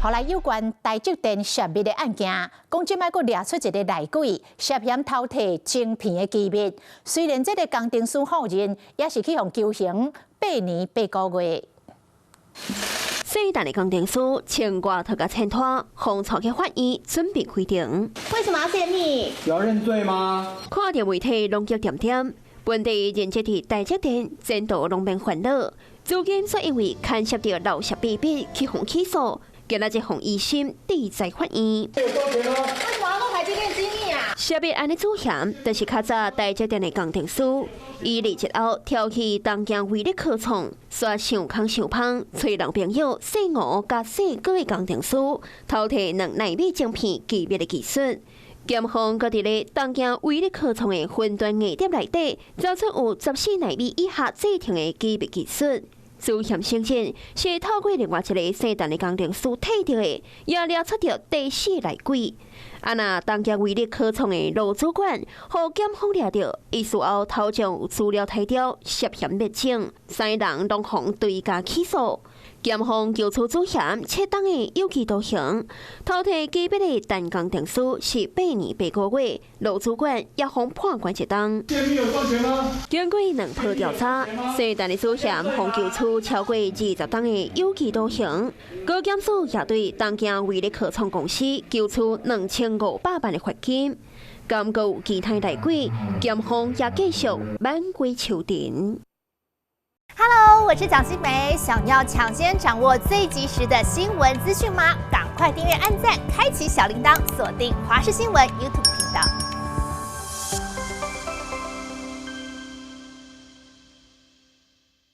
后来有关台积电涉密的案件，讲即摆佫掠出一个内鬼，涉嫌偷摕晶片的机密。虽然这个工程师否认，也是去互求刑8年8个月。细单的工程师牵挂他个牵拖，红草嘅法院准备开庭。为什么要泄密？有要认罪吗？看到媒体拢叫点点，本地人接替台积电前途拢变烦恼。如今却因为牵涉到漏泄秘密去互起诉，今仔日互疑心抵在法院。为什么要弄台积电机密啊？涉密案的主嫌就是较早台积电的工程师，伊离职后挑起东京威力科创，煞想空想芳，找人朋友姓吴甲姓郭的工程师，偷摕2奈米晶片机密的技术。检方搁伫咧东京威力科创的分段硬碟内底，找出有14奈米以下制程的机密技术。主嫌承认是透过另外一个姓陈的工程师摕到的，也掠出到第4内鬼。啊那东京威力科创的罗主管，互检方掠到，伊事后偷将资料提掉，涉嫌灭证，3人拢互对家起诉。检方求处主嫌恰当的有期徒刑，偷摕机密的陈工程师是8年8个月，罗主管也互判关1档。泄密有赚钱吗？经过2波调查，姓陈的主嫌互求处超过20档的有期徒刑。高检署也对东京威力科创公司求处2500万的罚金。敢阁有其他内鬼，检方也继续挽回求庭。Hello， 我是蒋欣梅。想要抢先掌握最及时的新闻资讯吗？赶快订阅、按赞、开启小铃铛，锁定华视新闻 YouTube 频道。